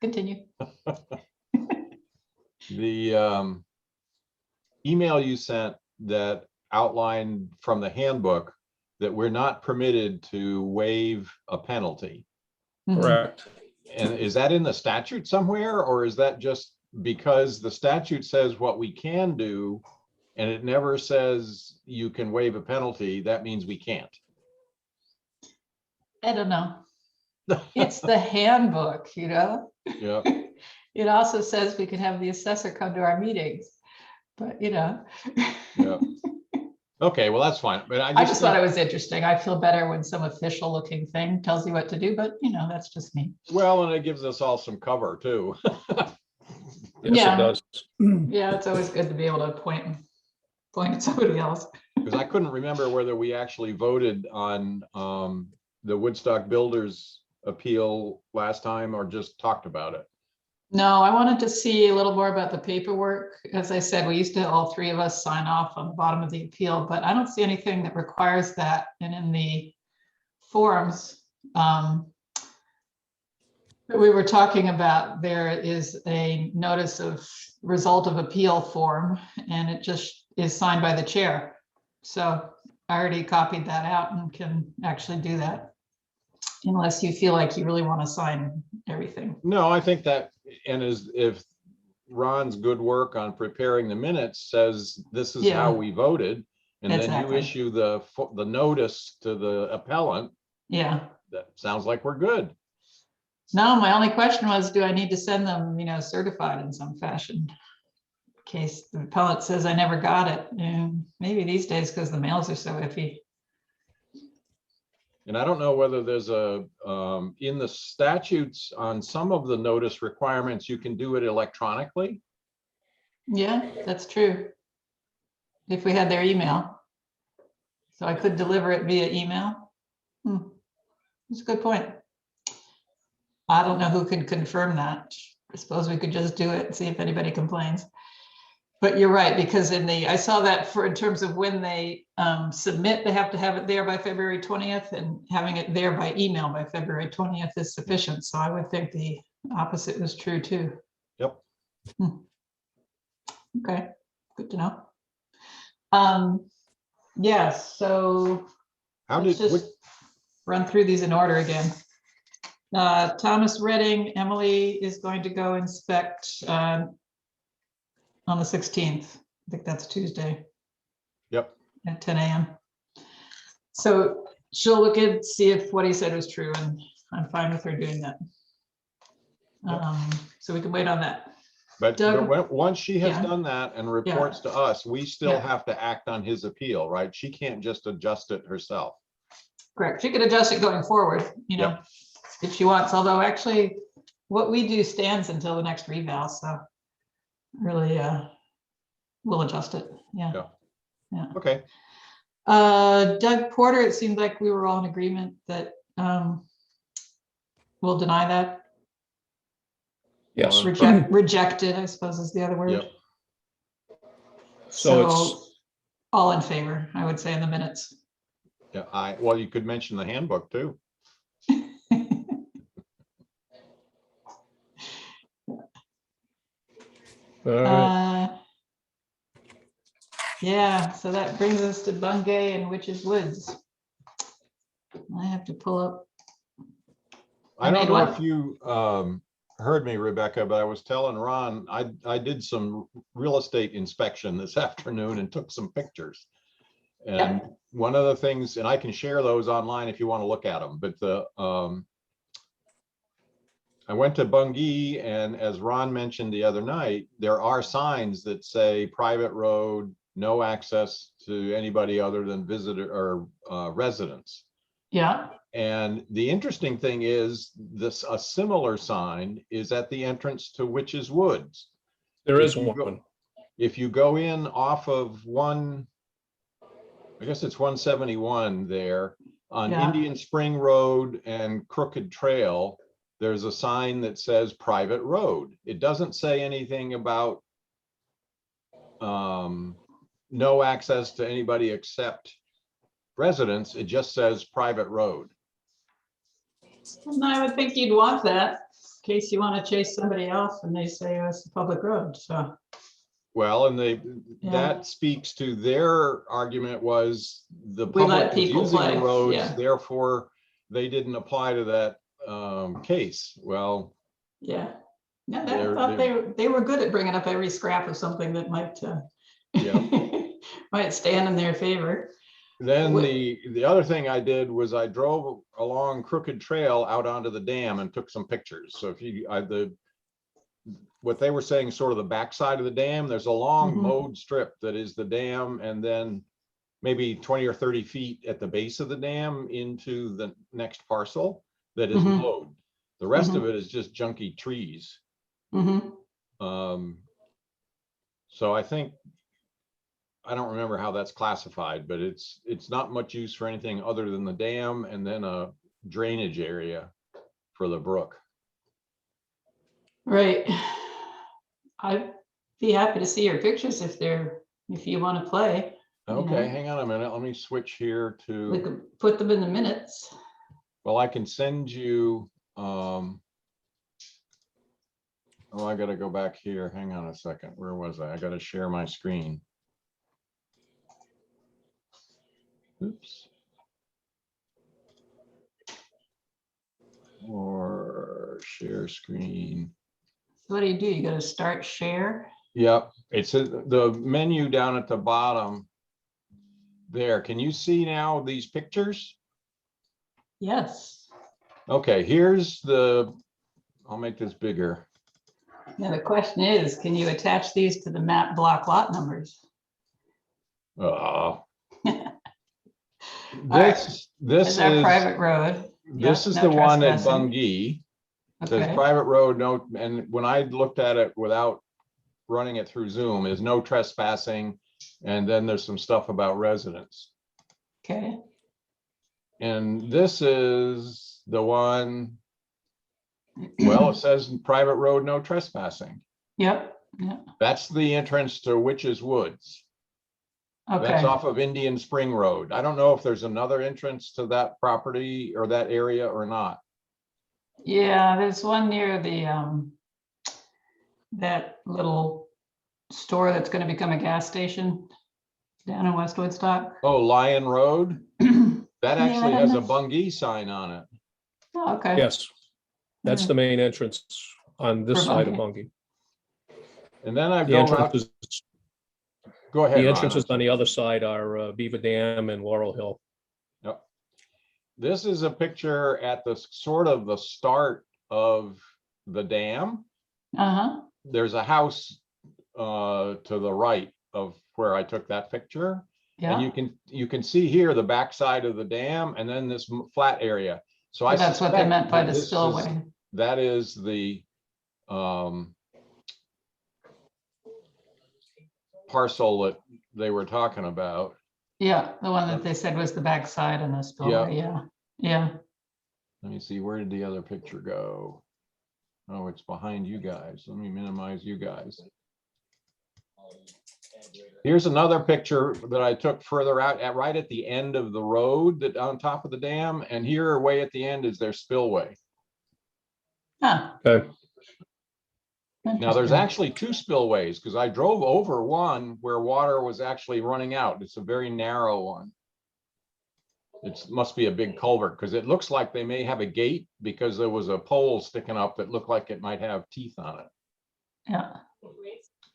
continue. The email you sent that outlined from the handbook that we're not permitted to waive a penalty. Correct. And is that in the statute somewhere, or is that just because the statute says what we can do and it never says you can waive a penalty, that means we can't? I don't know. It's the handbook, you know? Yeah. It also says we can have the assessor come to our meetings, but you know. Yeah. Okay, well, that's fine. But I just thought it was interesting. I feel better when some official looking thing tells you what to do, but you know, that's just me. Well, and it gives us all some cover too. Yes, Yeah. it does. Yeah, it's always good to be able to point at somebody else. Because I couldn't remember whether we actually voted on the Woodstock Builders appeal last time or just talked about it. No, I wanted to see a little more about the paperwork. As I said, we used to, all three of us sign off on the bottom of the appeal, but I don't see anything that requires that. And in the forms that we were talking about, there is a notice of result of appeal form, and it just is signed by the chair. So I already copied that out and can actually do that. Unless you feel like you really want to sign everything. No, I think that, and if Ron's good work on preparing the minutes says this is how we voted, and then Exactly. you issue the notice to the appellant, Yeah. that sounds like we're good. No, my only question was, do I need to send them, you know, certified in some fashion? In case the appellant says I never got it. And maybe these days, because the mails are so iffy. And I don't know whether there's a, in the statutes on some of the notice requirements, you can do it electronically. Yeah, that's true. If we had their email. So I could deliver it via email. That's a good point. I don't know who can confirm that. I suppose we could just do it and see if anybody complains. But you're right, because I saw that for in terms of when they submit, they have to have it there by February 20th, and having it there by email by February 20th is sufficient. So I would think the opposite was true too. Yep. Okay, good to know. Yes, so let's just run through these in order again. Thomas Redding, Emily is going to go inspect on the 16th. I think that's Tuesday. Yep. At 10 a.m. So she'll look at, see if what he said was true, and I'm fine with her doing that. Yep. So we can wait on that. But once she has Yeah. done that and reports to us, we still Yeah. have to act on his appeal, right? She can't just adjust it herself. Correct. She could adjust it going forward, you know, Yep. if she wants, although actually what we do stands until the next reval, so really we'll adjust it. Yeah. Okay. Doug Porter, it seemed like we were all in agreement that we'll deny that. Yes. Rejected, I suppose is the other word. Yep. So it's, all in favor, I would say, in the minutes. Yeah, well, you could mention the handbook too. all right. Yeah, so that brings us to Bungay and Witches Woods. I have to pull up. I don't know if you heard me, Rebecca, but I was telling Ron, I did some real estate inspection this afternoon and took some pictures. And one of the things, and I can share those online if you want to look at them, but I went to Bungay, and as Ron mentioned the other night, there are signs that say private road, no access to anybody other than visitor or residents. Yeah. And the interesting thing is a similar sign is at the entrance to Witches Woods. There is one. If you go in off of I guess it's 171 there on Indian Spring Road and Crooked Trail, there's a sign that says private road. It doesn't say anything about no access to anybody except residents. It just says private road. No, I would think you'd want that. case you want to chase somebody else and they say, oh, it's a public road, so. Well, and Yeah. that speaks to their argument was the We let public is people using play, the roads, yeah. therefore they didn't apply to that case. Well, Yeah. Yeah, I They're- thought they were good at bringing up every scrap of something that might, Yeah. might stand in their favor. then Wh- the other thing I did was I drove along Crooked Trail out onto the dam and took some pictures. So if you, what they were saying, sort of the backside of the dam, there's a long Mhm. mowed strip that is the dam, and then maybe 20 or 30 feet at the base of the dam into the next parcel that is Mhm. mowed. The rest of Mhm. it is just junky trees. Mhm. So I think, I don't remember how that's classified, but it's not much use for anything other than the dam and then a drainage area for the brook. Right. I'd be happy to see your pictures if you want to play. Okay, Yeah. hang on a minute. Let me switch here We to, could put them in the minutes. well, I can send you, oh, I gotta go back here. Hang on a second. Where was I? I gotta share my screen. Oops. Or share screen. So what do? You got to start share. Yep, it's the menu down at the bottom there. Can you see now these pictures? Yes. Okay, I'll make this bigger. Now the question is, can you attach these to the map block lot numbers? This Is our is private road. this Yep, is no the one at trespassing. Bungee. It says Okay. private road, no, and when I looked at it without running it through Zoom, is no trespassing. And then there's some stuff about residents. Okay. And this is the one, well, it says private road, no trespassing. Yep. Yep. That's the entrance to Witch's Woods. That's Okay. off of Indian Spring Road. I don't know if there's another entrance to that property or that area or not. Yeah, there's one near the that little store that's going to become a gas station down in West Woodstock. Oh, Lion Road? That Yeah, actually I has a don't know. Bungee sign on it. Oh, okay. Yes, that's the main entrance on this For side of Bungee. Bungee. And then I The go out, entrances, go ahead, the Ron. entrances on the other side are Beaver Dam and Laurel Hill. Yep. This is a picture at the sort of the start of the dam. Uh-huh. There's a house to the right of where I took that picture. Yeah. And you can see here the backside of the dam and then this flat area. So I That's what they suspect meant by that the this is- spillway. That is the parcel that they were talking about. Yeah, the one that they said was the backside and the spillway. Yeah. Yeah. Let me see, where did the other picture go? Oh, it's behind you guys. Let me minimize you guys. Here's another picture that I took further out at right at the end of the road that on top of the dam. And here way at the end is their spillway. Huh. Okay, Now there's Interesting. actually two spillways because I drove over one where water was actually running out. It's a very narrow one. It must be a big culvert because it looks like they may have a gate because there was a pole sticking up that looked like it might have teeth on it. Yeah.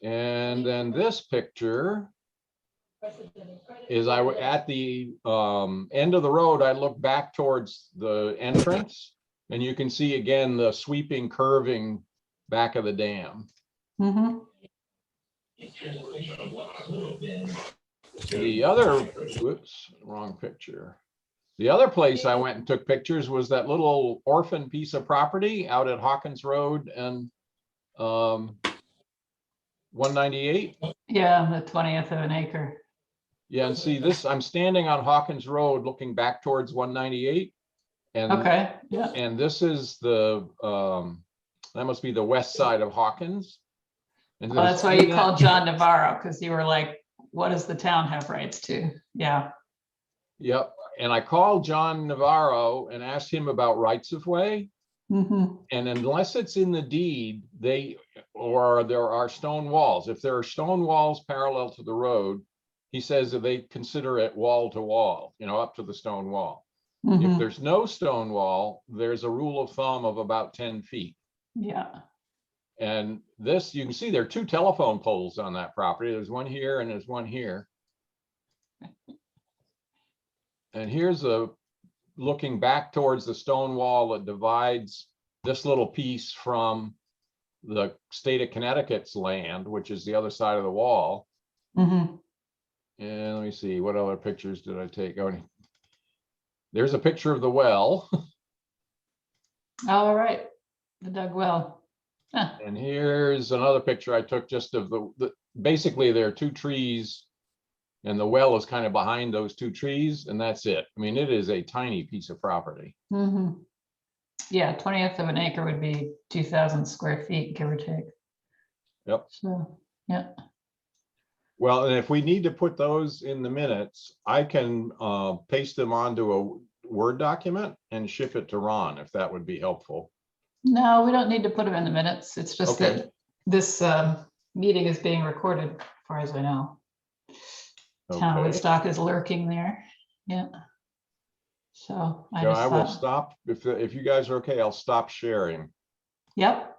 And then this picture is at the end of the road, I look back towards the entrance and you can see again the sweeping curving back of the dam. Mm-hmm. The other, whoops, wrong picture. The other place I went and took pictures was that little orphan piece of property out at Hawkins Road and 198. Yeah, the 20th of an acre. Yeah, and see this, I'm standing on Hawkins Road looking back towards 198. And, Okay. Yeah. and this is the, that must be the west side of Hawkins. And Oh, that's why you called John Navarro, because you were like, what does the town have rights to? Yeah. Yep. And I called John Navarro and asked him about rights of way. Mhm. And unless it's in the deed, or there are stone walls. If there are stone walls parallel to the road, he says that they consider it wall to wall, up to the stone wall. If Mhm. there's no stone wall, there's a rule of thumb of about 10 feet. Yeah. And this, you can see there are 2 telephone poles on that property. There's one here and there's one here. And here's looking back towards the stone wall that divides this little piece from the state of Connecticut's land, which is the other side of the wall. Mhm. And let me see, what other pictures did I take? Oh, there's a picture of the well. All right. The dug well. Huh. And here's another picture I took just of basically there are 2 trees and the well is kind of behind those 2 trees, and that's it. I mean, it is a tiny piece of property. Mhm. Yeah, 20th of an acre would be 2,000 square feet, give or take. Yep. So, yeah. Well, and if we need to put those in the minutes, I can paste them onto a Word document and ship it to Ron, if that would be helpful. No, we don't need to put them in the minutes. It's just Okay. that this meeting is being recorded, as far as I know. Town of Okay. Woodstock is lurking there. Yeah. So I So just I will thought, stop, if you guys are okay, I'll stop sharing. yep.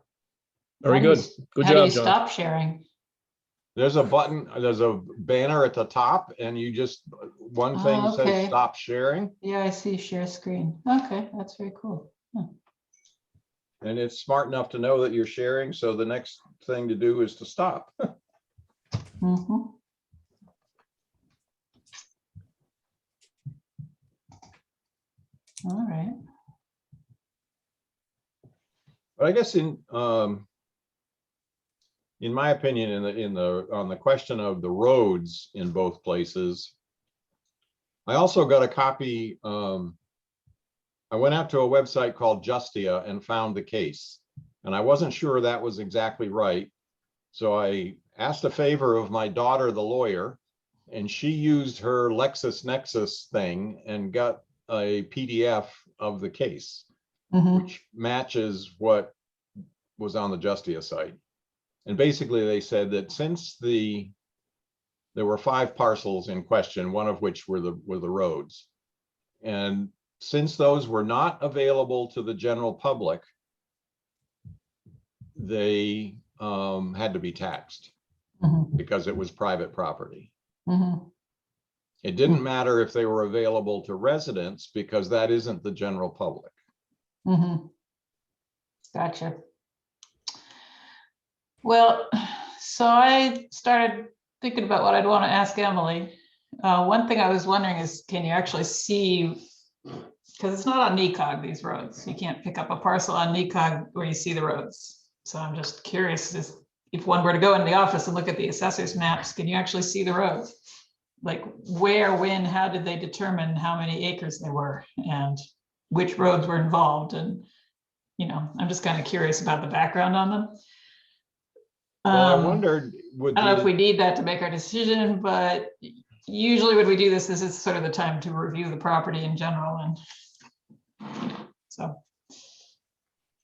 Very How do you- good. Good How do you job, John. stop sharing? There's a button, there's a banner at the top, and you just, one thing Oh, says okay. stop sharing, Yeah, I see share screen. Okay, that's very cool. and it's smart enough to know that you're sharing, so the next thing to do is to stop. Mhm. All right. But I guess in my opinion, on the question of the roads in both places, I also got a copy. I went out to a website called Justia and found the case, and I wasn't sure that was exactly right. So I asked a favor of my daughter, the lawyer, and she used her LexisNexis thing and got a PDF of the case, Mhm. which matches what was on the Justia site. And basically they said that since there were 5 parcels in question, one of which were the roads. And since those were not available to the general public, they had to be taxed Mhm. because it was private property. Mhm. It didn't matter if they were available to residents because that isn't the general public. Mhm. Gotcha. Well, so I started thinking about what I'd want to ask Emily. One thing I was wondering is, can you actually see, because it's not on NECOG, these roads. You can't pick up a parcel on NECOG where you see the roads. So I'm just curious, if one were to go into the office and look at the assessor's maps, can you actually see the roads? Like where, when, how did they determine how many acres there were and which roads were involved? And, I'm just kind of curious about the background on them. Well, I wondered, I don't know if we need that to make our decision, but usually when we do this, this is sort of the time to review the property in general. And so.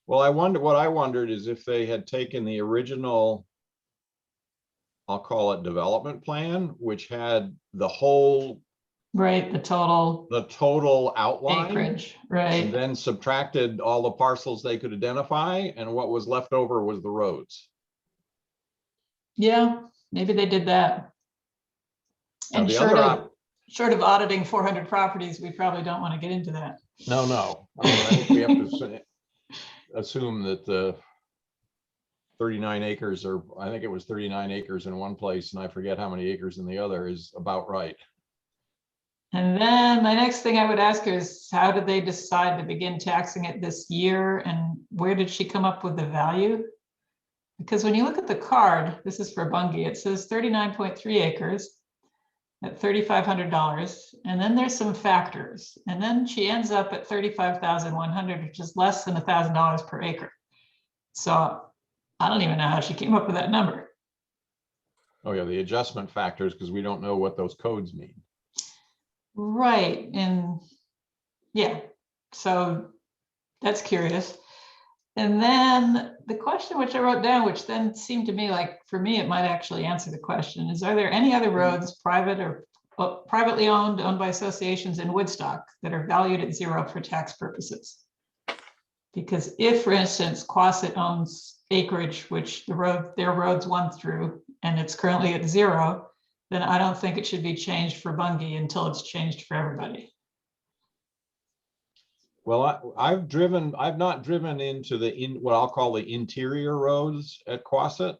Well, what I wondered is if they had taken the original, I'll call it development plan, which had the whole. Right, the total outline. Acreage, right. And then subtracted all the parcels they could identify, and what was left over was the roads. Yeah, maybe they did that. Now, And the short of auditing 400 properties, we probably don't want to get into that. No. I mean, I think we have to assume that the 39 acres, or I think it was 39 acres in one place, and I forget how many acres in the other, is about right. And then my next thing I would ask her is, how did they decide to begin taxing it this year? And where did she come up with the value? Because when you look at the card, this is for Bungie, it says 39.3 acres at $3,500. And then there's some factors. And then she ends up at 35,100, which is less than $1,000 per acre. So I don't even know how she came up with that number. Oh yeah, the adjustment factors, because we don't know what those codes mean. Right. And yeah, so that's curious. And then the question which I wrote down, which then seemed to me like, for me, it might actually answer the question is, are there any other roads, private or privately owned by associations in Woodstock that are valued at zero for tax purposes? Because if, for instance, Quasit owns acreage, which their roads went through, and it's currently at zero, then I don't think it should be changed for Bungie until it's changed for everybody. Well, I've not driven into what I'll call the interior roads at Quasit.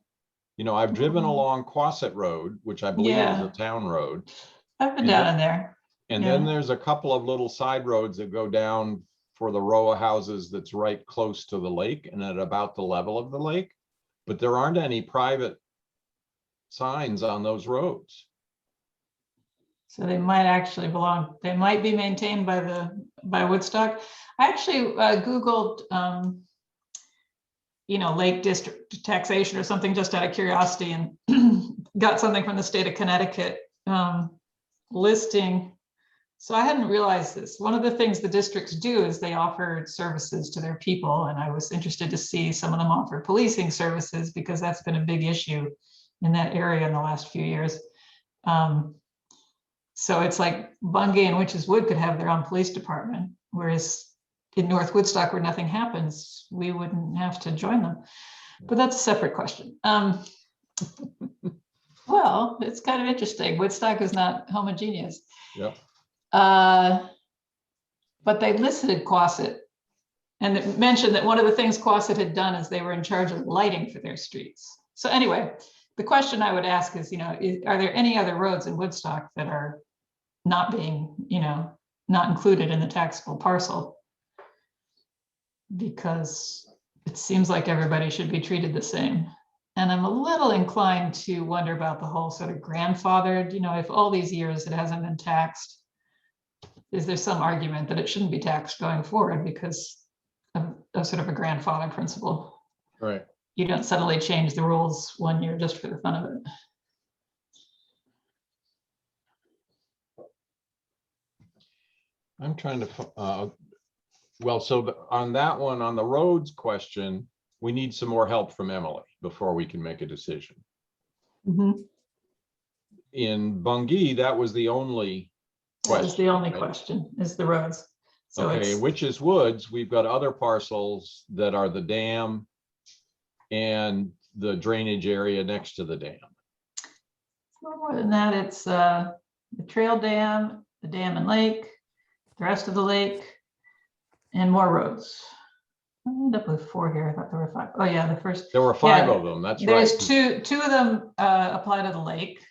You know, I've driven along Quasit Road, which I believe is a town road. I've been down in there. And then there's a couple of little side roads that go down for the row of houses that's right close to the lake and at about the level of the lake. But there aren't any private signs on those roads. So they might actually belong, they might be maintained by Woodstock. I actually Googled, Lake District taxation or something just out of curiosity, and got something from the state of Connecticut listing. So I hadn't realized this. One of the things the districts do is they offer services to their people. And I was interested to see some of them offer policing services, because that's been a big issue in that area in the last few years. So it's like Bungay and Witches Wood could have their own police department, whereas in North Woodstock, where nothing happens, we wouldn't have to join them. But that's a separate question. Well, it's kind of interesting. Woodstock is not homogeneous. Yep. But they listed Quasit, and it mentioned that one of the things Quasit had done is they were in charge of lighting for their streets. So anyway, the question I would ask is, are there any other roads in Woodstock that are not being, not included in the taxable parcel? Because it seems like everybody should be treated the same. And I'm a little inclined to wonder about the whole sort of grandfathered, if all these years it hasn't been taxed, is there some argument that it shouldn't be taxed going forward because of sort of a grandfather principle? Right. You don't suddenly change the rules 1 year just for the fun of it. I'm trying to, on that one, on the roads question, we need some more help from Emily before we can make a decision. Mm-hmm. In Bungay, that was the only question. That was the only right? question, is the roads. So okay, Witches Woods, we've got other parcels that are the dam and the drainage area next to the dam. More than that, it's the trail dam, the dam and lake, the rest of the lake, and more roads. I ended up with 4 here. I thought there were 5. Oh yeah, the first. There were 5 of them. That's there's right. Two of them apply to the lake.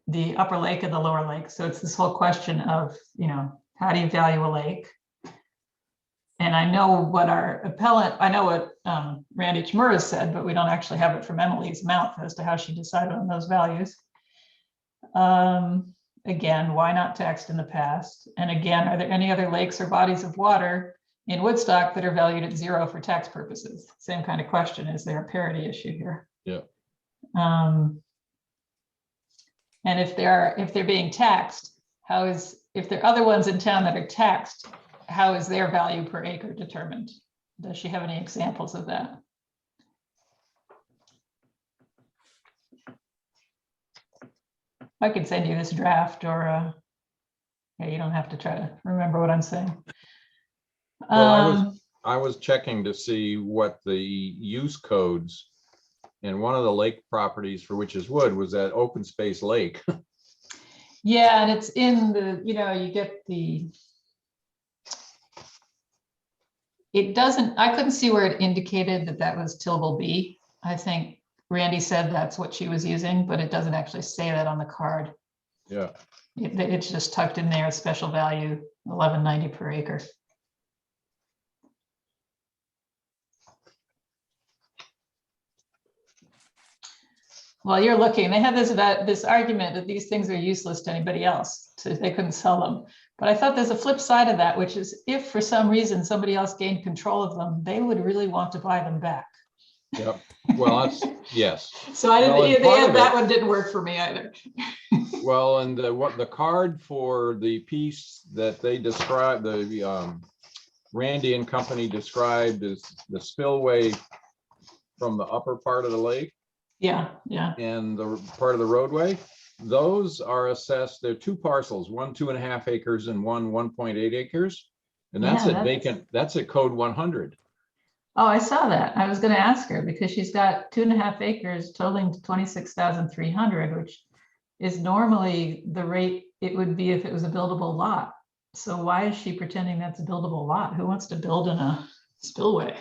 The upper lake and the lower lake. So it's this whole question of, how do you value a lake? And I know what Randy Chmura said, but we don't actually have it from Emily's mouth as to how she decided on those values. Again, why not taxed in the past? And again, are there any other lakes or bodies of water in Woodstock that are valued at zero for tax purposes? Same kind of question. Is there a parity issue here? Yeah. And if they're being taxed, if there are other ones in town that are taxed, how is their value per acre determined? Does she have any examples of that? I could send you this draft, or you don't have to try to remember what I'm saying. Well, I was checking to see what the use codes, and one of the lake properties for Witches Wood was that open space lake. Yeah, and it's in the, you get the, I couldn't see where it indicated that was tillable B. I think Randy said that's what she was using, but it doesn't actually say that on the card. Yeah. It's just tucked in there, special value, $11.90 per acre. Well, you're looking, they have this argument that these things are useless to anybody else, so they couldn't sell them. But I thought there's a flip side of that, which is if for some reason somebody else gained control of them, they would really want to buy them back. Yep. Well, that's, yes. So I didn't, that one didn't work for me either. Well, and the card for the piece that they described, Randy and company described as the spillway from the upper part of the lake Yeah, yeah. and the part of the roadway, those are assessed, they're two parcels, one 2.5 acres and one 1.8 acres. And that's Yeah, at that's- vacant, that's at code 100. Oh, I saw that. I was gonna ask her because she's got 2.5 acres totaling to 26,300, which is normally the rate it would be if it was a buildable lot. So why is she pretending that's a buildable lot? Who wants to build in a spillway?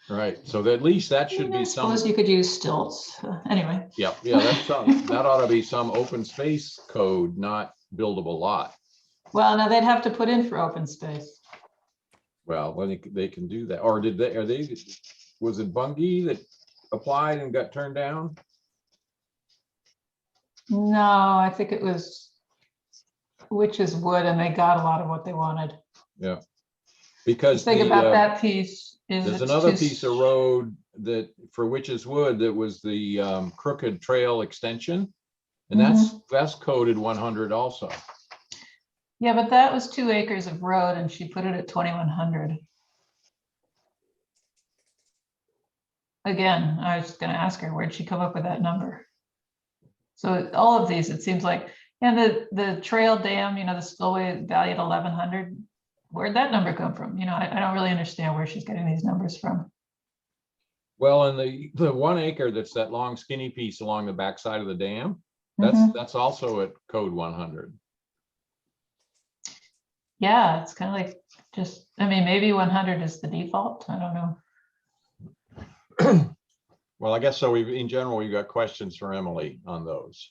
Right, so at least that I should mean, I be suppose some, you could use stilts. Anyway, yeah, that's some, that ought to be some open space code, not buildable lot. well, now they'd have to put in for open space. Well, when they can do that, or was it Bungie that applied and got turned down? No, I think it was Witch's Wood, and they got a lot of what they wanted. Yeah, The because thing about that piece is there's it's another too piece of road that for Witch's Wood that was the Crooked Trail extension. And that's coded 100 also. Yeah, but that was 2 acres of road and she put it at 2,100. Again, I was gonna ask her, where'd she come up with that number? So all of these, it seems like, and the trail dam, you know, the spillway valued 1,100. Where'd that number come from? You know, I don't really understand where she's getting these numbers from. Well, and the 1 acre, that's that long skinny piece along the backside of the dam, that's also at code 100. Yeah, it's kind of like just, I mean, maybe 100 is the default. I don't know. Well, I guess so. In general, we've got questions for Emily on those.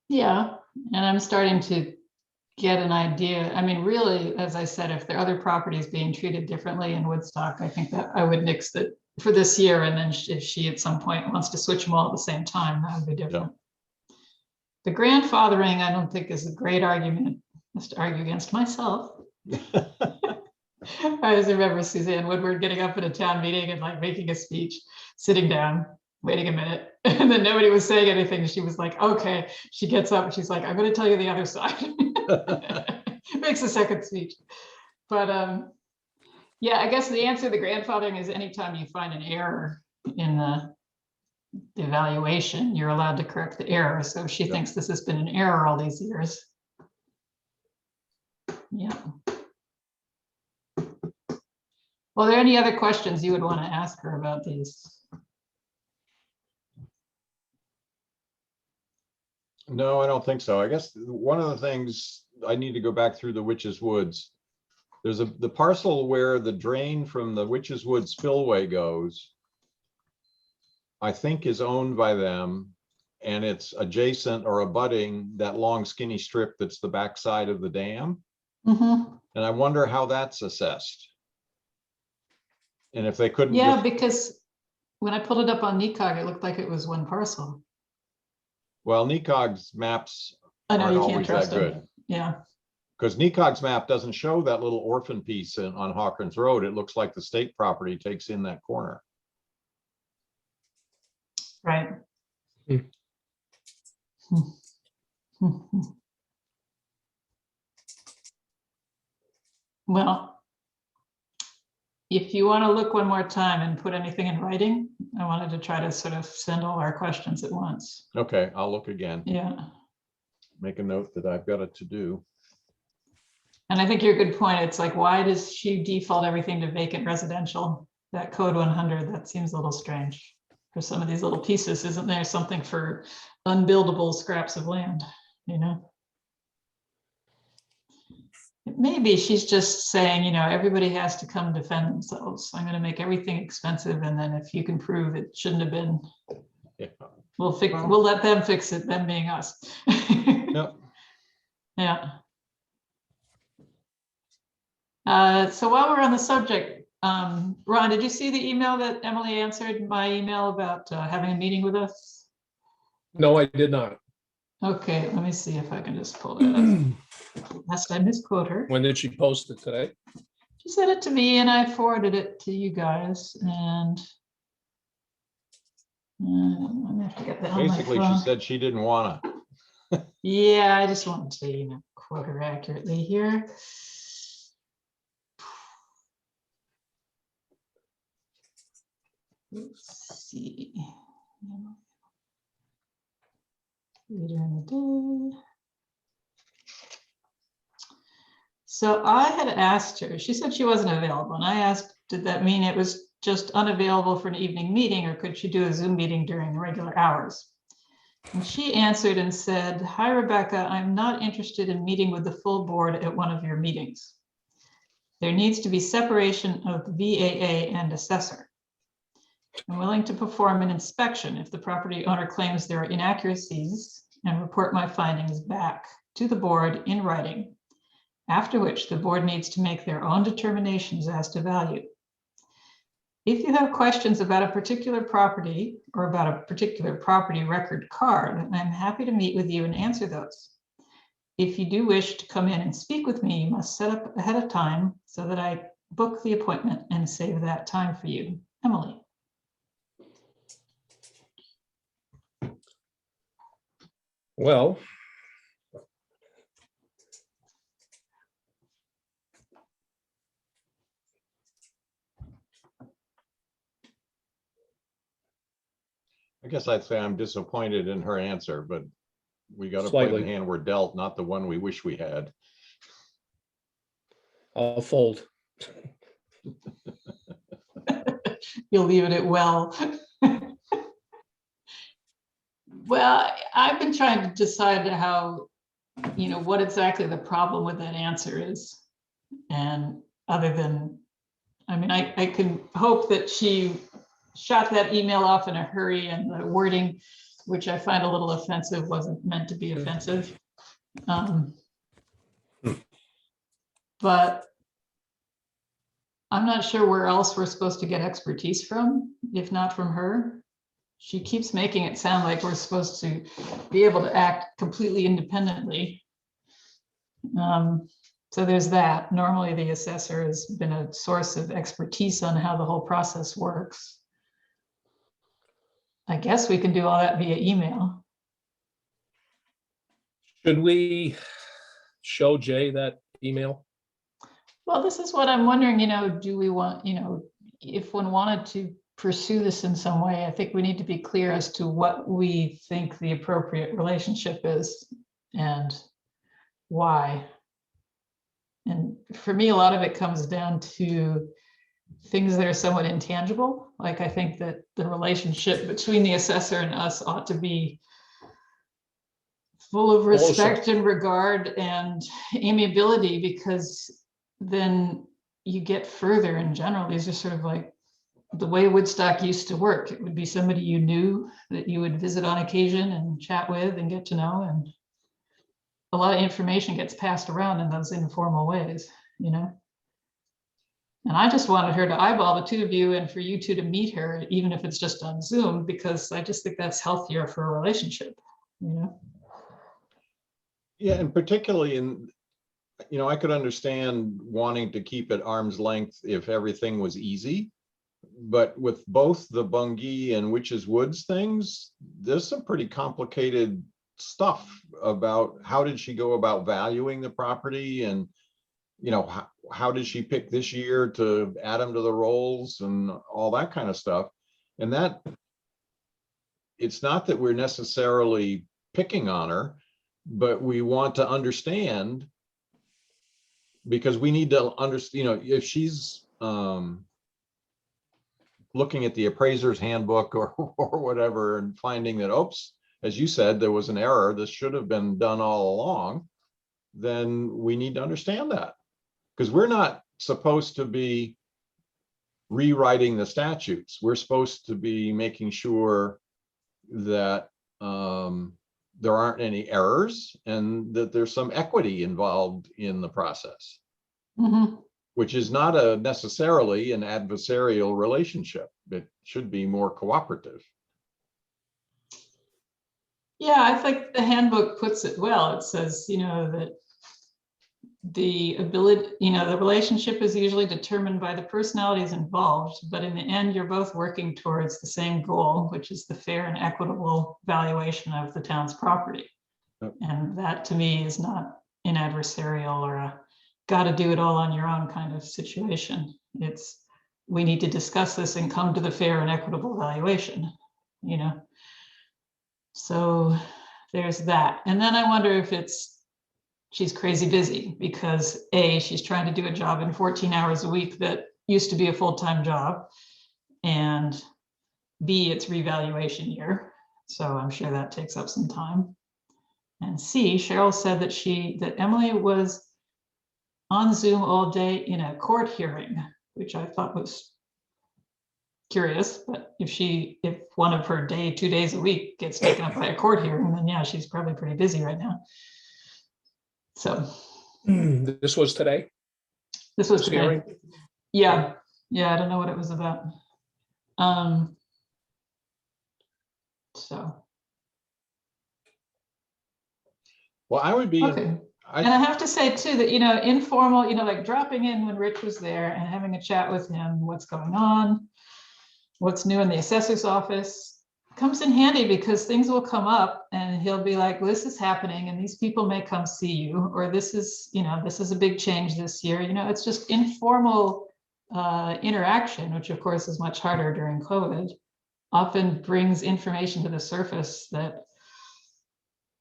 Yeah, and I'm starting to get an idea. I mean, really, as I said, if there are other properties being treated differently in Woodstock, I think that I would nix it for this year. And then if she at some point wants to switch them all at the same time, that would be different. The grandfathering, I don't think is a great argument. Just to argue against myself. I just remember Suzanne Woodward getting up at a town meeting and like making a speech, sitting down, waiting a minute, and then nobody was saying anything. She was like, okay. She gets up and she's like, I'm going to tell you the other side. Makes a second speech. But yeah, I guess the answer to the grandfathering is anytime you find an error in the evaluation, you're allowed to correct the error. So she thinks this has been an error all these years. Yeah. Well, are there any other questions you would want to ask her about these? No, I don't think so. I guess one of the things I need to go back through the Witch's Woods. There's the parcel where the drain from the Witch's Wood spillway goes, I think is owned by them, and it's adjacent or abutting that long skinny strip that's the backside of the dam. And I wonder how that's assessed. And if they couldn't. Yeah, because when I pulled it up on NECOG, it looked like it was one parcel. Well, NECOG's maps I know aren't you can't always trust that them. good. Yeah. Because NECOG's map doesn't show that little orphan piece on Hawkins Road. It looks like the state property takes in that corner. Right. Well, if you want to look one more time and put anything in writing, I wanted to try to sort of send all our questions at once. Okay, I'll look again. Yeah. Make a note that I've got it to do. And I think you're a good point. It's like, why does she default everything to vacant residential? That code 100, that seems a little strange. For some of these little pieces, isn't there something for unbuildable scraps of land, you know? Maybe she's just saying, you know, everybody has to come defend themselves. I'm going to make everything expensive, and then if you can prove it shouldn't have been, we'll let them fix it, them being us. Yep. Yeah. So while we're on the subject, Ron, did you see the email that Emily answered my email about having a meeting with us? No, I did not. Okay, let me see if I can just pull that up. Last I misquote her. When did she post it today? She sent it to me and I forwarded it to you guys, and I'm gonna have to get that on my Basically, she phone. said she didn't want to. Yeah, I just wanted to, you know, quote her accurately here. Let's see. Later in the day. So I had asked her, she said she wasn't available, and I asked, did that mean it was just unavailable for an evening meeting, or could she do a Zoom meeting during the regular hours? And she answered and said, hi, Rebecca, I'm not interested in meeting with the full board at one of your meetings. There needs to be separation of BAA and assessor. I'm willing to perform an inspection if the property owner claims there are inaccuracies and report my findings back to the board in writing, after which the board needs to make their own determinations as to value. If you have questions about a particular property or about a particular property record card, I'm happy to meet with you and answer those. If you do wish to come in and speak with me, you must set up ahead of time so that I book the appointment and save that time for you. Emily. Well, I guess I'd say I'm disappointed in her answer, but we got to play the Slightly. hand we're dealt, not the one we wish we had. I'll fold. You'll leave it at well. Well, I've been trying to decide how, what exactly the problem with that answer is. And other than, I can hope that she shot that email off in a hurry and the wording, which I find a little offensive, wasn't meant to be offensive. But I'm not sure where else we're supposed to get expertise from, if not from her. She keeps making it sound like we're supposed to be able to act completely independently. So there's that. Normally the assessor has been a source of expertise on how the whole process works. I guess we can do all that via email. Should we show Jay that email? Well, this is what I'm wondering, do we want, if one wanted to pursue this in some way, I think we need to be clear as to what we think the appropriate relationship is and why. And for me, a lot of it comes down to things that are somewhat intangible. Like I think that the relationship between the assessor and us ought to be full of respect and regard and amiability, because then you get further in general. These are sort of like the way Woodstock used to work. It would be somebody you knew that you would visit on occasion and chat with and get to know. And a lot of information gets passed around in those informal ways, And I just wanted her to eyeball the two of you and for you two to meet her, even if it's just on Zoom, because I just think that's healthier for a relationship, Yeah, and particularly in, I could understand wanting to keep at arm's length if everything was easy. But with both the Bungee and Witches Woods things, there's some pretty complicated stuff about how did she go about valuing the property, and how did she pick this year to add them to the rolls and all that kind of stuff. And that, it's not that we're necessarily picking on her, but we want to understand, because we need to understand, if she's looking at the appraiser's handbook or whatever and finding that, oops, as you said, there was an error, this should have been done all along, then we need to understand that, because we're not supposed to be rewriting the statutes. We're supposed to be making sure that there aren't any errors and that there's some equity involved in the process. Which is not necessarily an adversarial relationship. It should be more cooperative. Yeah, I think the handbook puts it well. It says, that the ability, the relationship is usually determined by the personalities involved, but in the end, you're both working towards the same goal, which is the fair and equitable valuation of the town's property. Yep. And that to me is not an adversarial or a got to do it all on your own kind of situation. It's we need to discuss this and come to the fair and equitable valuation, So there's that. And then I wonder if she's crazy busy because A, she's trying to do a job in 14 hours a week that used to be a full-time job, and B, it's revaluation year. So I'm sure that takes up some time. And C, Cheryl said that Emily was on Zoom all day in a court hearing, which I thought was curious, but if one of her 2 days a week gets taken up by a court hearing, then yeah, she's probably pretty busy right now. So This was today? this was This today. hearing? Yeah. I don't know what it was about. So. Well, I would be, Okay. And I have to say too that, informal, like dropping in when Rich was there and having a chat with him, what's going on, what's new in the assessor's office, comes in handy because things will come up and he'll be like, well, this is happening and these people may come see you, or this is a big change this year. It's just informal interaction, which of course is much harder during COVID, often brings information to the surface that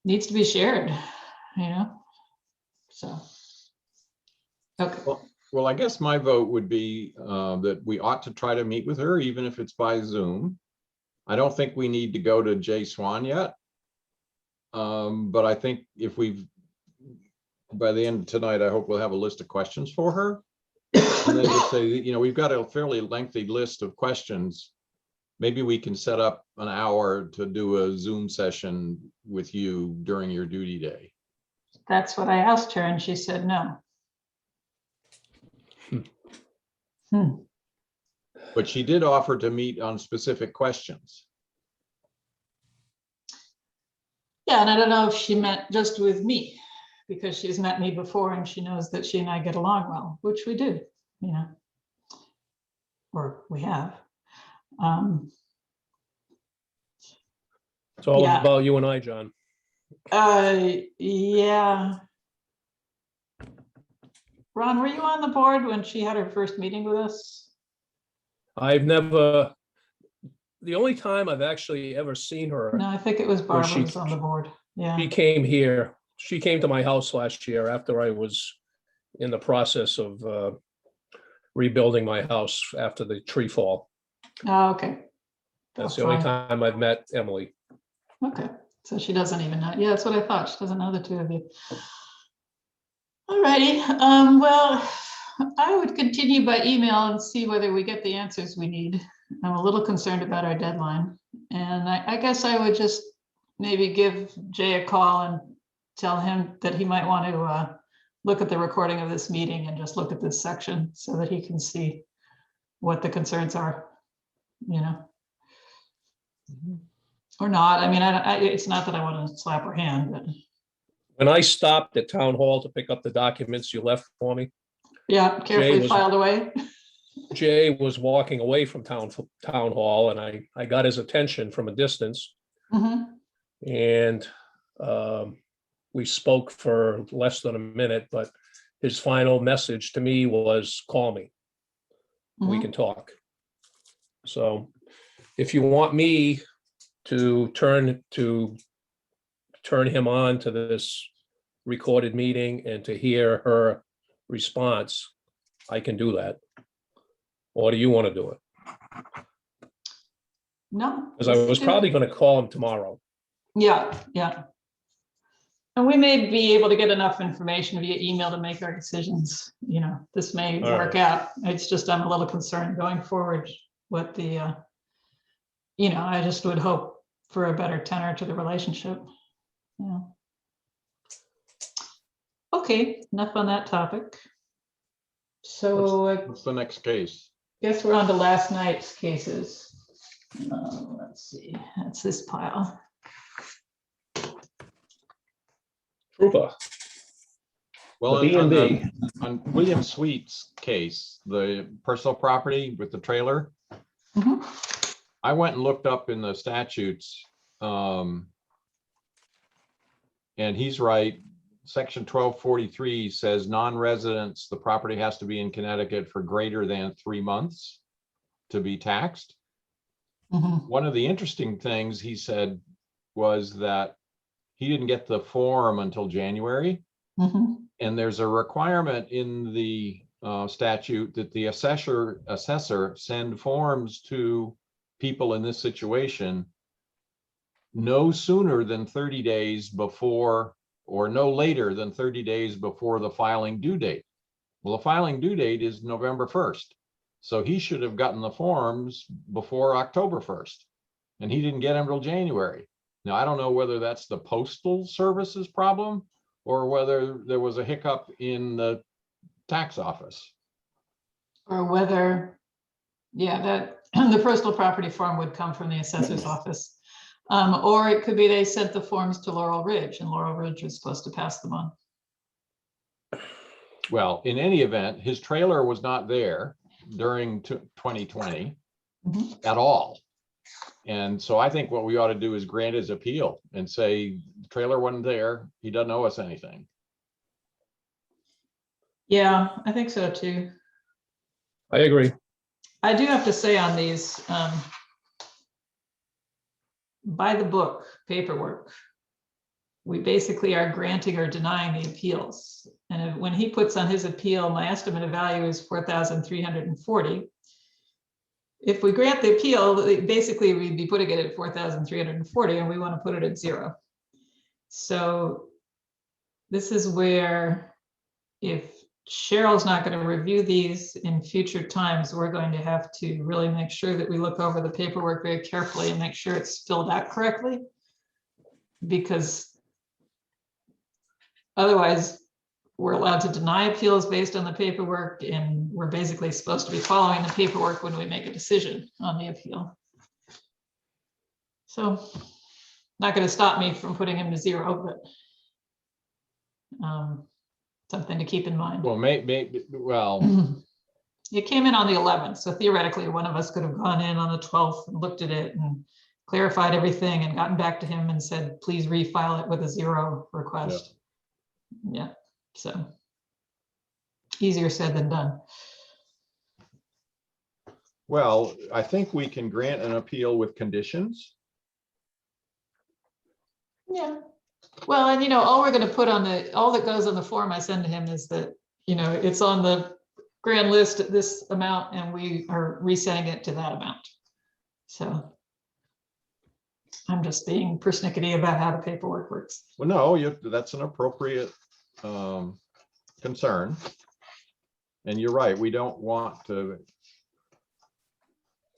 needs to be shared, So, okay. well, I guess my vote would be that we ought to try to meet with her, even if it's by Zoom. I don't think we need to go to Jay Swan yet. But I think if by the end of tonight, I hope we'll have a list of questions for her. And then just say, we've got a fairly lengthy list of questions. Maybe we can set up an hour to do a Zoom session with you during your duty day. That's what I asked her and she said no. But she did offer to meet on specific questions. Yeah, and I don't know if she meant just with me, because she's met me before and she knows that she and I get along well, which we do, or we have. It's all Yeah. about you and I, John. Yeah. Ron, were you on the board when she had her first meeting with us? The only time I've actually ever seen her, No, I think it was Barbara she- was on the board. Yeah. she came here. She came to my house last year after I was in the process of rebuilding my house after the tree fall. Oh, okay. That's Oh, the only fine. time I've met Emily. Okay, so she doesn't even know. Yeah, that's what I thought. She doesn't know the two of you. All righty. Well, I would continue by email and see whether we get the answers we need. I'm a little concerned about our deadline. And I guess I would just maybe give Jay a call and tell him that he might want to look at the recording of this meeting and just look at this section so that he can see what the concerns are, or not. I mean, it's not that I want to slap her hand, but. When I stopped at town hall to pick up the documents you left for me, Yeah, carefully filed away. Jay was walking away from town hall and I got his attention from a distance. Mhm. And we spoke for less than a minute, but his final message to me was, call me. We can talk. So if you want me to turn him on to this recorded meeting and to hear her response, I can do that. Or do you want to do it? No. Because I was probably going to call him tomorrow. Yeah. And we may be able to get enough information via email to make our decisions. This may work out. It's just, I'm a little concerned going forward what the, I just would hope for a better tenor to the relationship. Yeah. Okay, enough on that topic. So What's the next case? Guess we're on to last night's cases. Let's see, that's this pile. Trooper. Well, The B&B. on William Sweet's case, the personal property with the trailer, I went and looked up in the statutes, and he's right. Section 1243 says non-residents, the property has to be in Connecticut for greater than 3 months. to be taxed. Mhm. One of the interesting things he said was that he didn't get the form until January. Mhm. And there's a requirement in the statute that the assessor send forms to people in this situation no sooner than 30 days before, or no later than 30 days before the filing due date. Well, the filing due date is November 1st. So he should have gotten the forms before October 1st. And he didn't get them until January. Now, I don't know whether that's the postal service's problem or whether there was a hiccup in the tax office. Or whether, yeah, that the personal property form would come from the assessor's office. Or it could be they sent the forms to Laurel Ridge and Laurel Ridge was supposed to pass them on. Well, in any event, his trailer was not there during 2020 Mhm. at all. And so I think what we ought to do is grant his appeal and say the trailer wasn't there. He doesn't owe us anything. Yeah, I think so too. I agree. I do have to say on these, by the book paperwork, we basically are granting or denying the appeals. And when he puts on his appeal, my estimate of value is 4,340. If we grant the appeal, basically we'd be putting it at 4,340 and we want to put it at 0. So this is where, if Cheryl's not going to review these in future times, we're going to have to really make sure that we look over the paperwork very carefully and make sure it's filled out correctly. Because otherwise, we're allowed to deny appeals based on the paperwork, and we're basically supposed to be following the paperwork when we make a decision on the appeal. So, not going to stop me from putting him to 0, but something to keep in mind. Well, well, it came in on the 11th, so theoretically one of us could have gone in on the 12th and looked at it and clarified everything and gotten back to him and said, please refile it with a 0 request. Yeah, so easier said than done. well, I think we can grant an appeal with conditions. Yeah. Well, and all we're going to put on all that goes on the form I send to him is that, it's on the grand list at this amount and we are resetting it to that amount. So I'm just being persnickety about how the paperwork works. Well, no, that's an appropriate concern. And you're right, we don't want to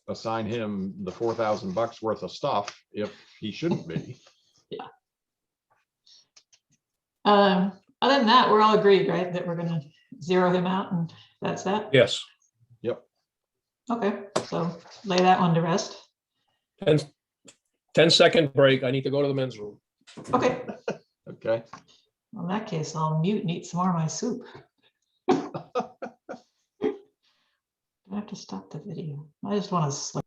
assign him the $4,000 worth of stuff if he shouldn't be. Yeah. Other than that, we're all agreed, right, that we're going to 0 him out and that's that? Yes. Yep. Okay, so lay that one to rest. 10-second break. I need to go to the men's room. Okay. Okay. Well, in that case, I'll mute and eat some more of my soup. Do I have to stop the video? I just want to sleep.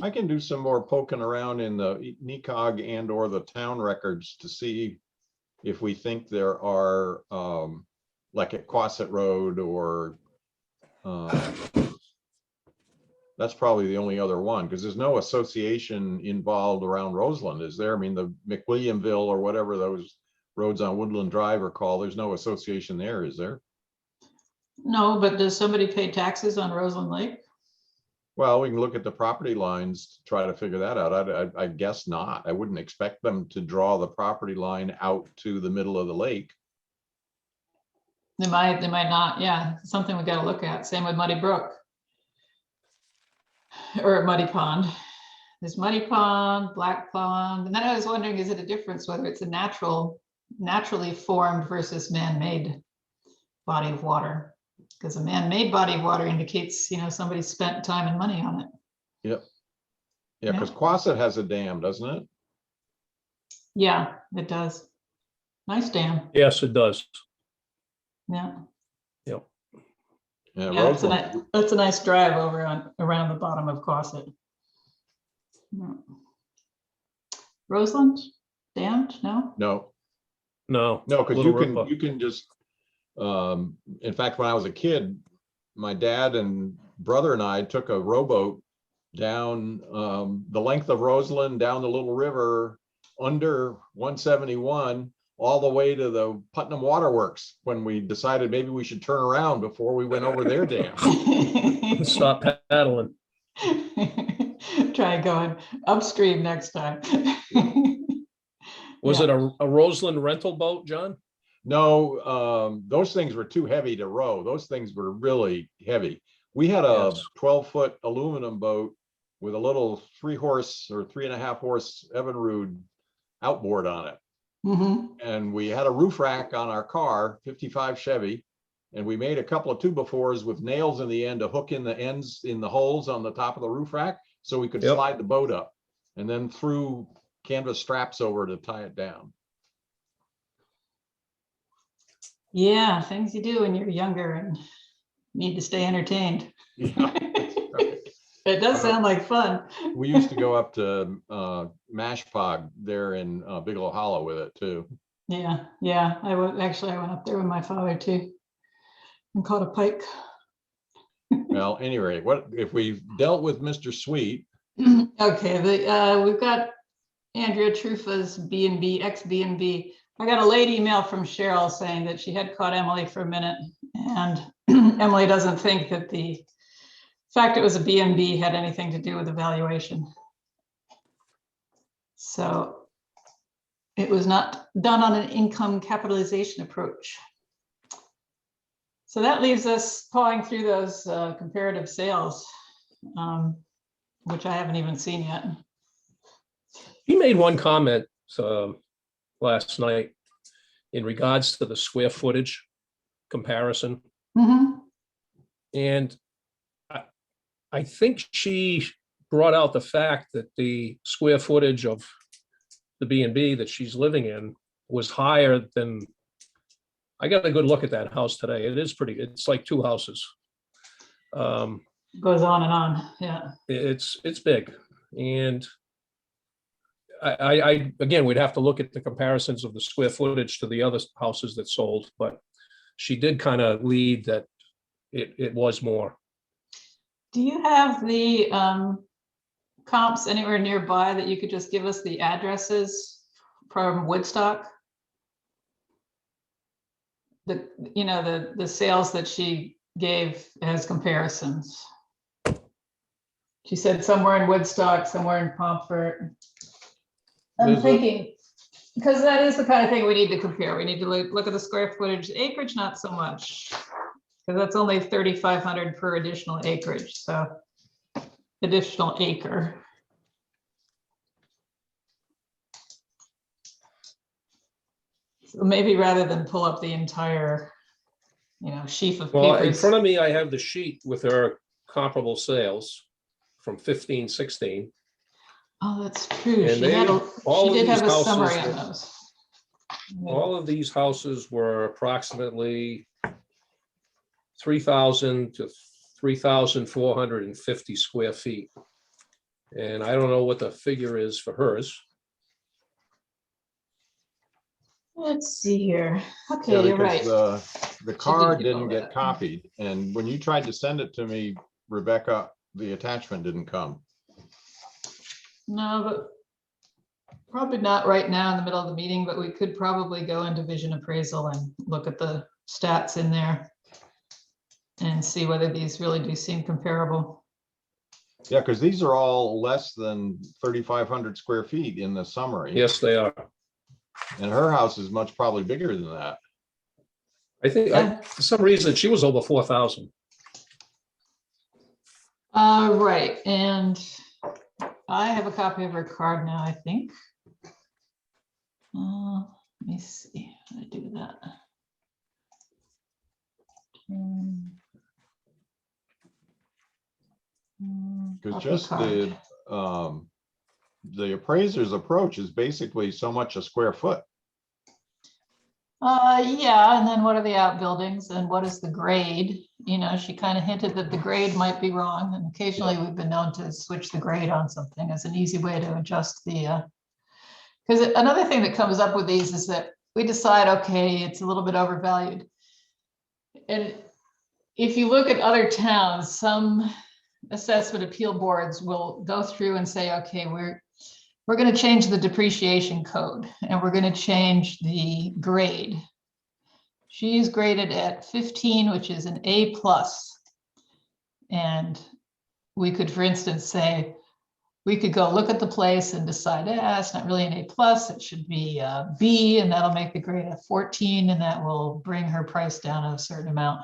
I can do some more poking around in the NECOG and or the town records to see if we think there are like at Quasset Road or that's probably the only other one, because there's no association involved around Roseland, is there? I mean, the McWilliamville or whatever those roads on Woodland Drive are called, there's no association there, is there? No, but does somebody pay taxes on Roseland Lake? Well, we can look at the property lines to try to figure that out. I guess not. I wouldn't expect them to draw the property line out to the middle of the lake. They might not. Yeah, something we got to look at. Same with Muddy Brook. or Muddy Pond. There's Muddy Pond, Black Pond, and then I was wondering, is it a difference whether it's a naturally formed versus man-made body of water? Because a man-made body of water indicates, somebody spent time and money on it. Yep. Yeah, because Quasit has a dam, doesn't it? Yeah, it does. Nice dam. Yes, it does. Yeah. Yep. Yeah, Yeah, Roseland. that's a nice drive over around the bottom of Quasit. Yeah. Roseland dammed? No? No, No. because Little you River. can just, in fact, when I was a kid, my dad and brother and I took a rowboat down the length of Roseland, down the Little River, under 171, all the way to the Putnam Waterworks, when we decided maybe we should turn around before we went over their dam. Stop paddling. Try going upstream next time. Was Yeah. it a Roseland rental boat, John? No, those things were too heavy to row. Those things were really heavy. We had a Yes. 12-foot aluminum boat with a little 3-horse or 3.5-horse Evinrude outboard on it. Mhm. And we had a roof rack on our car, 55 Chevy, and we made a couple of 2x4s with nails in the end to hook in the ends in the holes on the top of the roof rack so we could Yep. slide the boat up, and then threw canvas straps over to tie it down. Yeah, things you do when you're younger and need to stay entertained. Yeah, that's right. It does sound like fun. We used to go up to Mashpog there in Bigelow Hollow with it too. Yeah, I went up there with my father too and caught a pike. Well, anyway, what if we've dealt with Mr. Sweet? Okay, we've got Andrea Trufa's B&B, ex-B&B. I got a late email from Cheryl saying that she had caught Emily for a minute, and Emily doesn't think that the fact it was a B&B had anything to do with the valuation. So it was not done on an income capitalization approach. So that leaves us pawing through those comparative sales, which I haven't even seen yet. He made one comment last night in regards to the square footage comparison. Mhm. And I think she brought out the fact that the square footage of the B&B that she's living in was higher than, I got a good look at that house today. It is pretty, it's like 2 houses. Goes on and on, yeah. It's big. And I again, we'd have to look at the comparisons of the square footage to the other houses that sold, but she did kind of lead that it was more. Do you have the comps anywhere nearby that you could just give us the addresses from Woodstock? The sales that she gave as comparisons. She said somewhere in Woodstock, somewhere in Pomfret. I'm thinking, because that is the kind of thing we need to compare. We need to look at the square footage, acreage, not so much, because that's only 3,500 per additional acreage. So additional acre. So maybe rather than pull up the entire, sheaf of Well, in papers. front of me, I have the sheet with her comparable sales from 15, 16. Oh, that's true. And She did have a summary on those. All of these houses were approximately 3,000 to 3,450 square feet. And I don't know what the figure is for hers. Let's see here. Okay, Yeah, you're because right. the card give all didn't get that. copied, and when you tried to send it to me, Rebecca, the attachment didn't come. No, but probably not right now in the middle of the meeting, but we could probably go into vision appraisal and look at the stats in there and see whether these really do seem comparable. Yeah, because these are all less than 3,500 square feet in the summary. Yes, they are. And her house is much probably bigger than that. I think for some reason she was over 4,000. Right, and I have a copy of her card now, I think. Let me see how to do that. Because Copy just card. the appraiser's approach is basically so much a square foot. Yeah, and then what are the outbuildings and what is the grade? You know, she kind of hinted that the grade might be wrong, and occasionally we've been known to switch the grade on something as an easy way to adjust the, because another thing that comes up with these is that we decide, okay, it's a little bit overvalued. And if you look at other towns, some assessment appeal boards will go through and say, okay, we're going to change the depreciation code and we're going to change the grade. She's graded at 15, which is an A+. And we could, for instance, say, we could go look at the place and decide, it's not really an A+, it should be a B, and that'll make the grade a 14, and that will bring her price down a certain amount.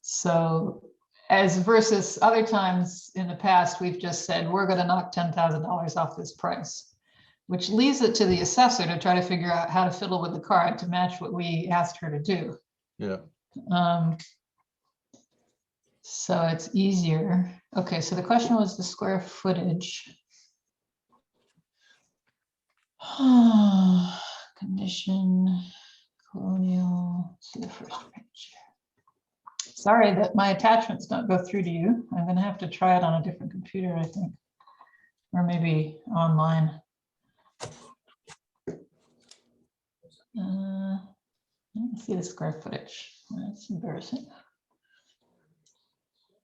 So as versus other times in the past, we've just said, we're going to knock $10,000 off this price, which leaves it to the assessor to try to figure out how to fiddle with the card to match what we asked her to do. Yeah. So it's easier. Okay, so the question was the square footage. Condition, colonial, see the first page. Sorry that my attachments don't go through to you. I'm going to have to try it on a different computer, I think, or maybe online. Let me see the square footage. That's embarrassing.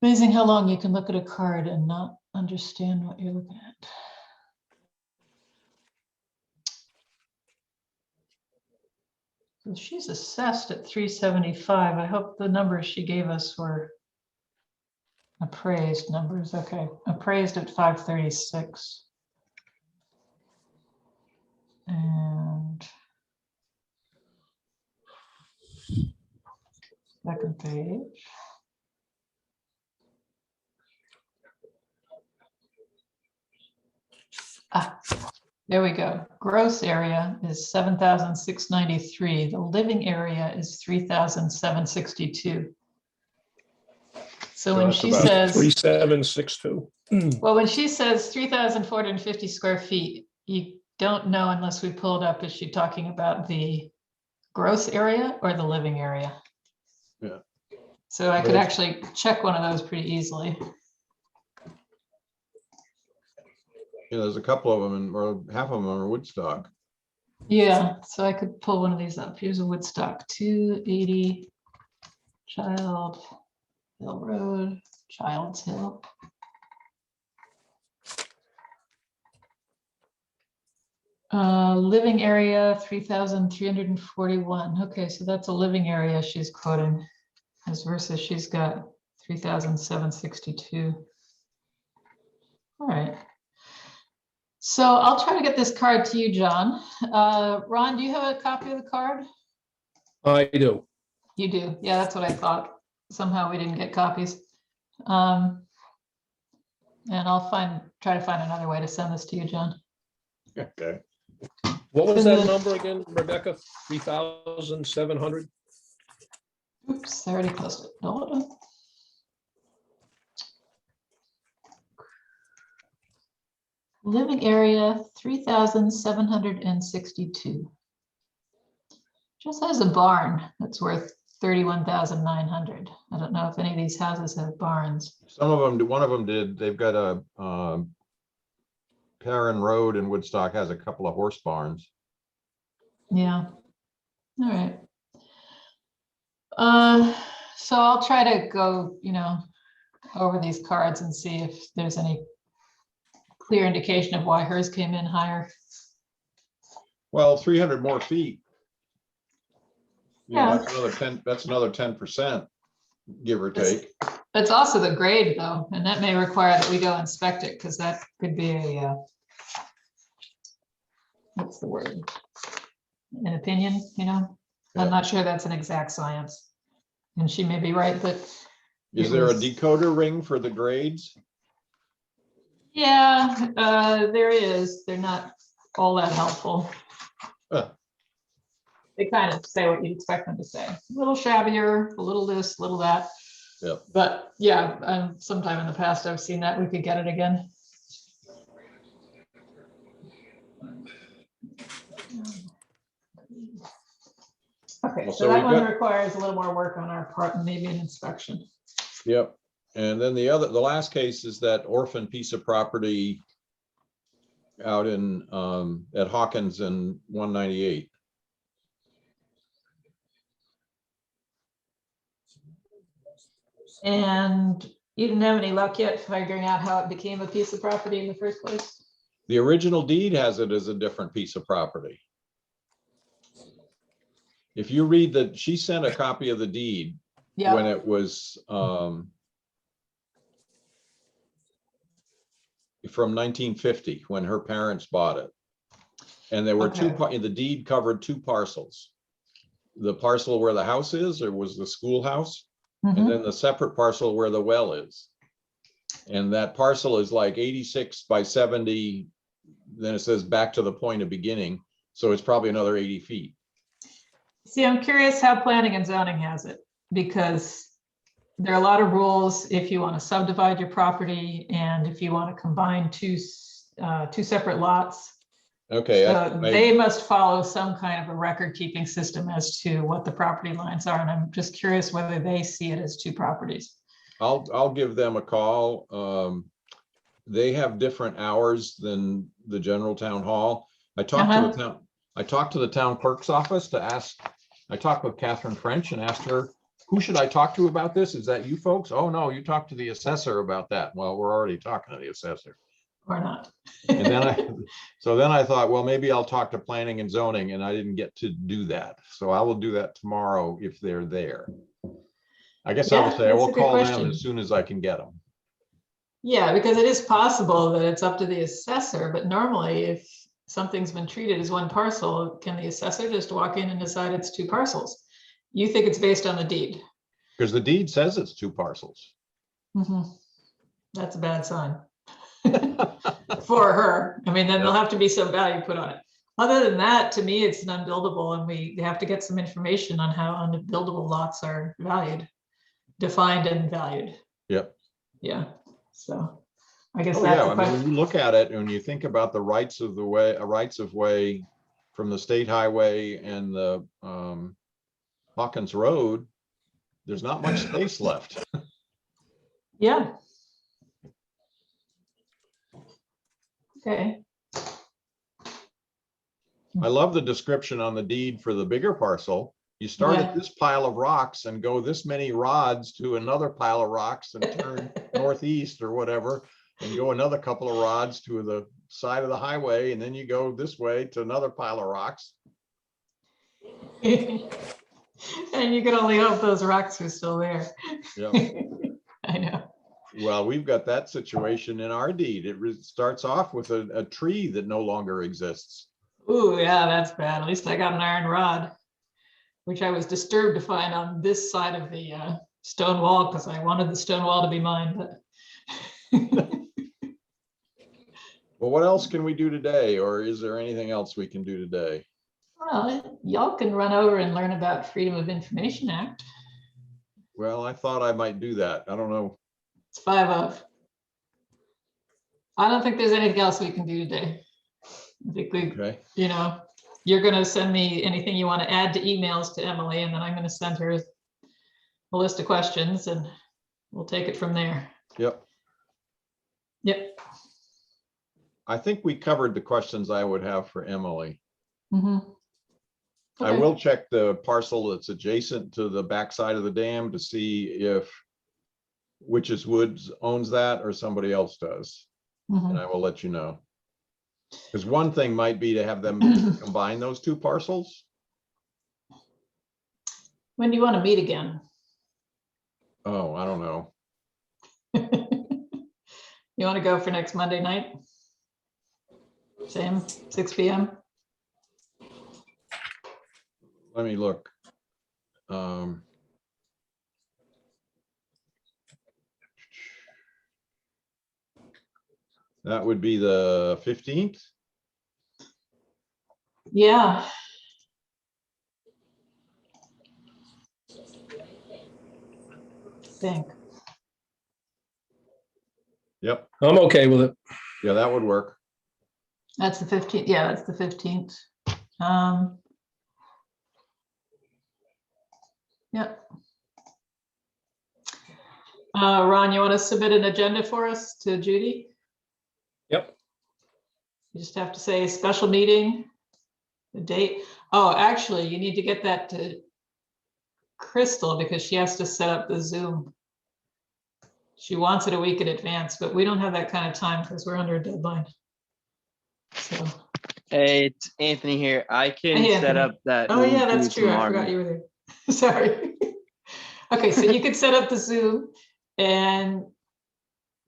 Amazing how long you can look at a card and not understand what you're looking at. So she's assessed at 375. I hope the numbers she gave us were appraised numbers. Okay, appraised at 536. And second page. There we go. Gross area is 7,693. The living area is 3,762. So when she says 3762. well, when she says 3,450 square feet, you don't know unless we pull it up. Is she talking about the gross area or the living area? Yeah. So I could actually check one of those pretty easily. Yeah, there's a couple of them, or half of them are Woodstock. Yeah, so I could pull one of these up. Here's a Woodstock 280 Child Hill Road, Child's Hill. Living area 3,341. Okay, so that's a living area she's quoting, as versus she's got 3,762. All right. So I'll try to get this card to you, John. Ron, do you have a copy of the card? I do. You do. Yeah, that's what I thought. Somehow we didn't get copies. And I'll try to find another way to send this to you, John. Okay. What was that number again, Rebecca? 3,700? Oops, I already closed it. Hold on. Living area 3,762. Just has a barn that's worth 31,900. I don't know if any of these houses have barns. Some of them, one of them did. They've got a Perrin Road in Woodstock has a couple of horse barns. Yeah. All right. So I'll try to go, over these cards and see if there's any clear indication of why hers came in higher. Well, 300 more feet. Yeah. That's another 10%, give or take. That's also the grade though, and that may require that we go inspect it, because that could be a, what's the word? An opinion, I'm not sure that's an exact science. And she may be right that Is It there a was- decoder ring for the grades? Yeah, there is. They're not all that helpful. Huh. They kind of say what you'd expect them to say. A little shabbier, a little this, a little that. Yep. But yeah, sometime in the past, I've seen that. We could get it again. Okay, Well, so so that we've one got- requires a little more work on our part and maybe an inspection. Yep. And then the last case is that orphan piece of property out in, at Hawkins and 198. And you didn't have any luck yet figuring out how it became a piece of property in the first place? The original deed has it as a different piece of property. If you read that, she sent a copy of the deed when Yeah, it was from 1950, when her parents bought it. And there were Okay. the deed covered two parcels. The parcel where the house is, or was the schoolhouse, mhm. and then the separate parcel where the well is. And that parcel is like 86 by 70. Then it says back to the point of beginning. So it's probably another 80 feet. See, I'm curious how planning and zoning has it, because there are a lot of rules if you want to subdivide your property and if you want to combine two separate lots. Okay. So they must follow some kind of a record keeping system as to what the property lines are. And I'm just curious whether they see it as two properties. I'll give them a call. They have different hours than the general town hall. I talked to the town clerk's office to ask. I talked with Catherine French and asked her, who should I talk to about this? Is that you folks? Oh, no, you talk to the assessor about that. Well, we're already talking to the assessor. Or not. And then so then I thought, well, maybe I'll talk to planning and zoning, and I didn't get to do that. So I will do that tomorrow if they're there. I guess I will Yeah, say I that's will a good call them question. as soon as I can get them. Yeah, because it is possible that it's up to the assessor, but normally if something's been treated as one parcel, can the assessor just walk in and decide it's two parcels? You think it's based on the deed? Because the deed says it's two parcels. Mhm. That's a bad sign for her. I mean, then there'll Yeah. have to be some value put on it. Other than that, to me, it's an unbuildable, and we have to get some information on how unbuildable lots are valued, defined and valued. Yep. Yeah, so I guess Oh, that's yeah. the I mean, when question. you look at it and you think about the rights of way from the state highway and the Hawkins Road, there's not much space left. Yeah. Okay. I love the description on the deed for the bigger parcel. You start Yeah. at this pile of rocks and go this many rods to another pile of rocks and turn northeast or whatever, and go another couple of rods to the side of the highway, and then you go this way to another pile of rocks. And you can only hope those rocks are still there. Yeah. I know. Well, we've got that situation in our deed. It starts off with a tree that no longer exists. Ooh, yeah, that's bad. At least I got an iron rod, which I was disturbed to find on this side of the stone wall because I wanted the stone wall to be mine, but Well, what else can we do today? Or is there anything else we can do today? well, y'all can run over and learn about Freedom of Information Act. Well, I thought I might do that. I don't know. It's 5 of. I don't think there's anything else we can do today. I think we, Okay. you know, you're going to send me anything you want to add to emails to Emily, and then I'm going to send her a list of questions and we'll take it from there. Yep. Yep. I think we covered the questions I would have for Emily. Mhm. I Okay. will check the parcel that's adjacent to the backside of the dam to see if Witches Woods owns that or somebody else does. Mhm. And I will let you know. Because one thing might be to have them combine those two parcels. When do you want to meet again? Oh, I don't know. You want to go for next Monday night? Same, 6 p.m. Let me look. That would be the 15th. Yeah. Think. Yep. I'm okay with it. Yeah, that would work. That's the 15th. Yeah, that's the 15th. Yep. Ron, you want to submit an agenda for us to Judy? Yep. You just have to say special meeting, the date. Oh, actually, you need to get that to Crystal because she has to set up the Zoom. She wants it a week in advance, but we don't have that kind of time because we're under a deadline. So, Hey, it's Anthony here. I can Hey, set Anthony. up that. Oh yeah, meeting that's true. I tomorrow. forgot you were there. Sorry. Okay, so you could set up the Zoom and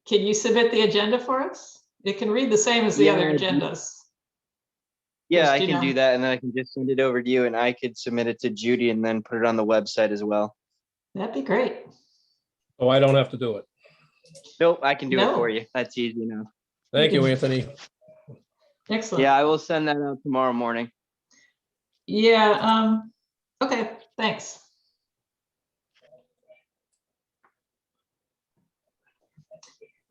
can you submit the agenda for us? It can read the same as the Yeah, other agendas. Yeah, Just, I you can know. do that, and then I can just send it over to you, and I could submit it to Judy, and then put it on the website as well. That'd be great. Oh, I don't have to do it. Nope, I can do it No. for you. That's easy enough. Thank you, Anthony. Excellent. Yeah, I will send that out tomorrow morning. Yeah, okay, thanks.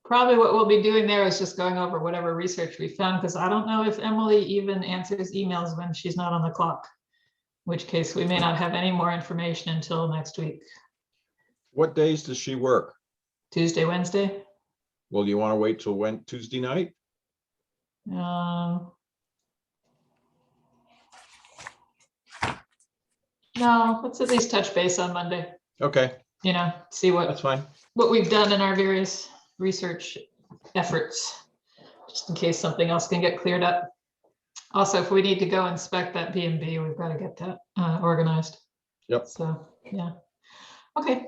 Probably what we'll be doing there is just going over whatever research we found, because I don't know if Emily even answers emails when she's not on the clock, in which case we may not have any more information until next week, What days does she work? Tuesday, Wednesday. Well, do you want to wait till Tuesday night? No, let's at least touch base on Monday, Okay, you know, see that's fine. what we've done in our various research efforts, just in case something else can get cleared up. Also, if we need to go inspect that B&B, we've got to get that organized. Yep. So, yeah. Okay.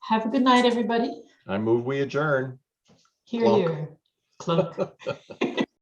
Have a good night, everybody. I move we adjourn. Hear, Clunk. hear. Clunk.